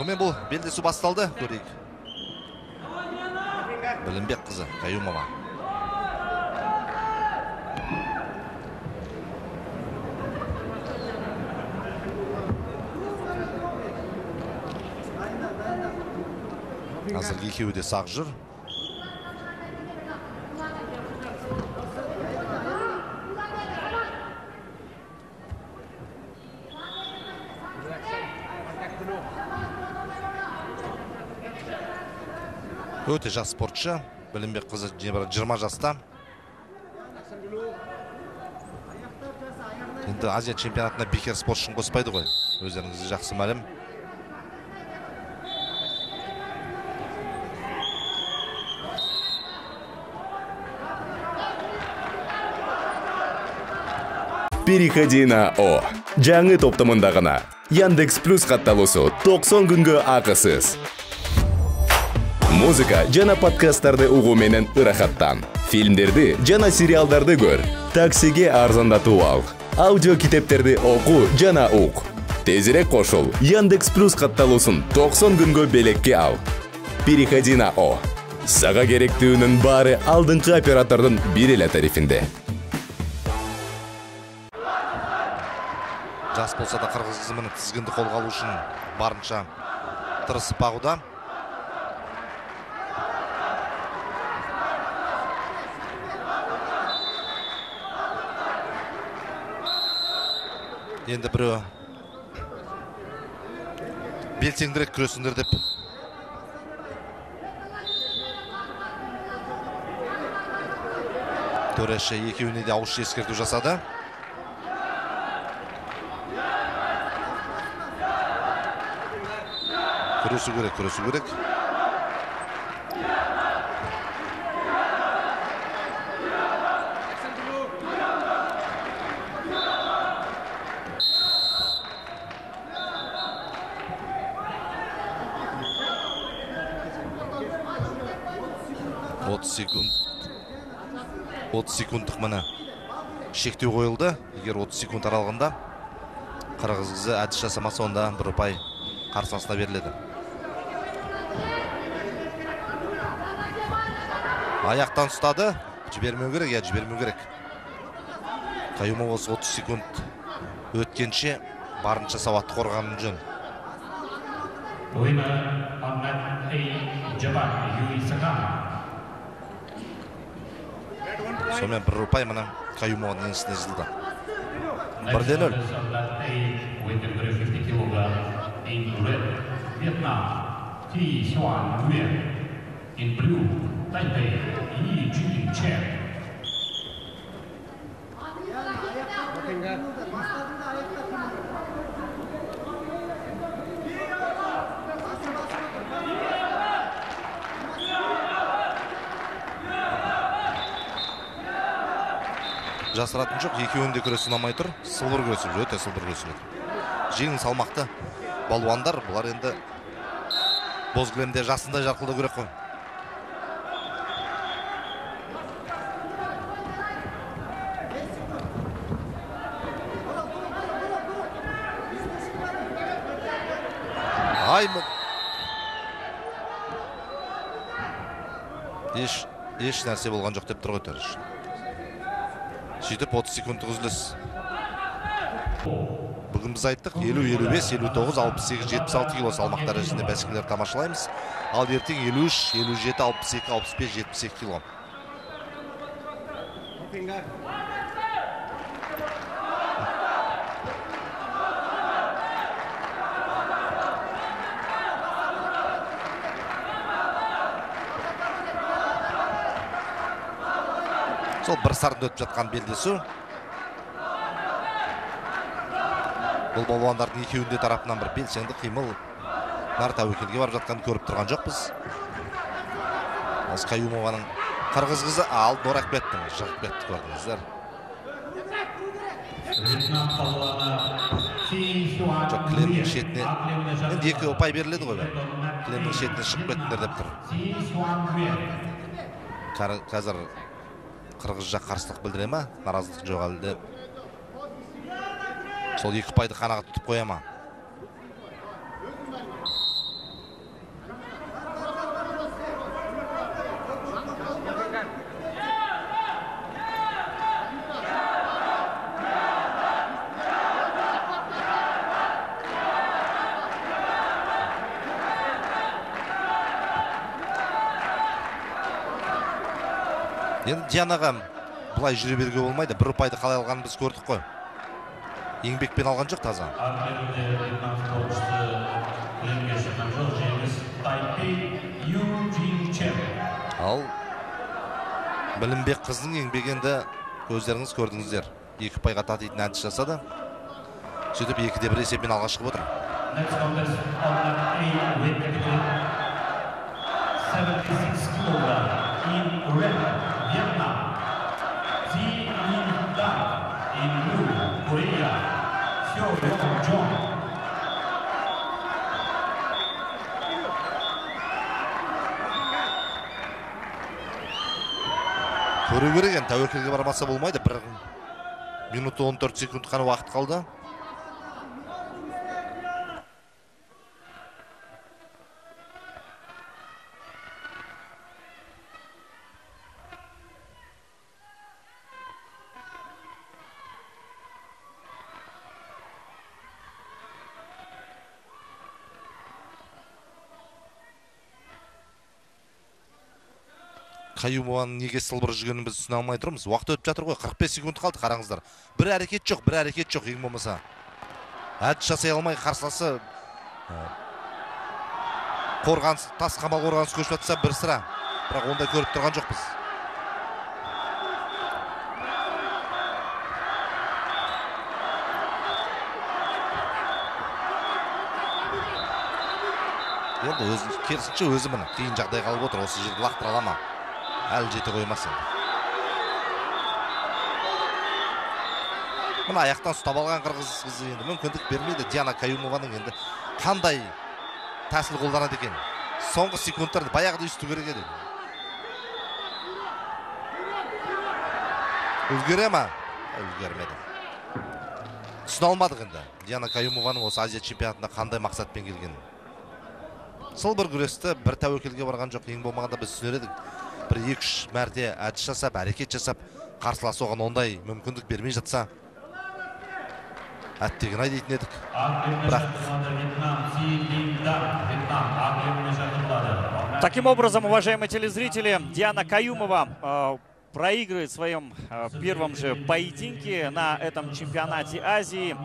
Сонымен бұл белдесу басталды, көрейік. Білімбек қызы Каюмова. Қазір екеуі де сақ жүр. Өте жас спортшы, Білімбек қызы 20 жаста. Енді Азия чемпионатына бекер спортшыны қоспайды ғой, өздеріңізге жақсы мәлім. Переходи на О. Жаңы топтамында ғана. Яндекс Плюс қатталусы 90 күнгі ақысыз. Музыка жана подкасттарды угуу менен ырахаттан. Фильмдерди жана сериалдарды көр. Таксиге арзандатуу ал. Аудио китептерди оку жана ук. Тезирээк кошул. Яндекс Плюс катталуусун 90 күнгө белекке ал. Переходи на О. Сага керектүүнүн баары алдыңкы оператордун бир эле тарифинде. Жас болса да қырғыз қызымының тізгінді қолға алу үшін барынша тырысып бағуда. Енді біреу белсендірек күресіңдер деп төреші екеуіне де ауызша ескерту жасады. Күресу керек. Отыз секундтық мына шектеу қойылды. Егер 30 секунд аралығында қырғыз қызы әдіс жасамаса, онда бір ұпай қарсыласына беріледі. Аяқтан ұстады. Жібермеу керек. Каюмова 30 секунд өткенше барынша сауатты қорғанын жөн. Сонымен бір ұпай мына Каюмованың еншісіне жылды. 1-0. In red, Vietnam, Thi Xuan Nguyen. In blue, Taipei, Yi Jingchen. Жасыратын жоқ, екеуінде күресі ұнамай тұр. Сылбыр күресіп жүр, өте сылбыр күресіп жүр. Жеңіл салмақты балуандар, бұлар енді боз кілемде жасындай жарқылдау керек қой. Еш нәрсе болған жоқ деп тұр ғой төреш. Сөйтіп 30 секундтық үзіліс. Бүгін біз айттық 50, 55, 59, 68, 76 кило салмақ дәрежесінде бәсекелер тамашалаймыз. Ал ертең 53, 57, 62, 65, 72 кило. Сол бір сарында өтіп жатқан белдесу. Бұл балуандардың екеуінде тарапынан бір белсенді қимыл нар тәуекелге барып жатқанын көріп тұрған жоқпыз. Каюмованың қырғыз қызы Алтынор Акбеттің шығып кетті, көрдіңіздер. Жоқ, кілемнің шетіне енді 2 ұпай беріледі ғой. Кілемнің шетіне шығып кеттіңдер деп тұр. Қазір қырғыз жақ қарсылық білдіре ма? Наразылық жоқ әлде. Сол 2 ұпайды қанағат тұтып қоя ма? Енді Дианаға бұлай жүре беруге болмайды. Бір ұпайды қалай алғанын біз көрдік қой. Еңбекпен алған жоқ таза. Армияда Вьетнам спортшысы еңбек шыққан жоқ. Жеңіс Тайпей Юджин Чен. Ал Білімбек қыздың еңбегенді өздеріңіз көрдіңіздер. 2 ұпайға татитын әдіс жасады. Сөйтіп 2-1 есеппен алға шығып отыр. Next contest on that A weight category, 76 kg in red, Vietnam. Thi Minh Dan in blue, Korea. Seo Yong Jong. Көру керек енді, тәуекелге бармаса болмайды. 1 минут 14 секунд қана уақыт қалды. Каюмованың неге сылбыр жүргенін біз түсіне алмай тұрмыз. Уақыт өтіп жатыр ғой, 45 секунд қалды, қараңыздар. Бір әрекет жоқ, ең болмаса. Әдіс жасай алмай қарсыласы қорғаныс, тас қамал қорғаныс көшіп жатса бір сыра. Бірақ ондай көріп тұрған жоқ біз. Енді керісінше өзі міне қиын жағдай қалып отыр. Осы жерді лақтыра ала ма? Әлі жете қоймасын. Мына аяқтан ұстап алған қырғыз қызы енді мүмкіндік бермейді. Диана Каюмованың енді қандай тәсіл қолданады екен. Соңғы секундтарды баяғыда үсті керек еді. Үлгере ма? Үлгермеді. Түсіне алмадық енді. Диана Каюмованың осы Азия чемпионатында қандай мақсатпен келгенін. Сылбыр күресті бір тәуекелге барған жоқ, ең болмағанда біз түсінер едік. 1-2 мәрте әдіс жасап, әрекет жасап, қарсыласы оған ондай мүмкіндік бермей жатса, әттеген ай дейтін едік. Таким образом, уважаемые телезрители, Диана Каюмова проигрывает в своем первом же поединке на этом чемпионате Азии.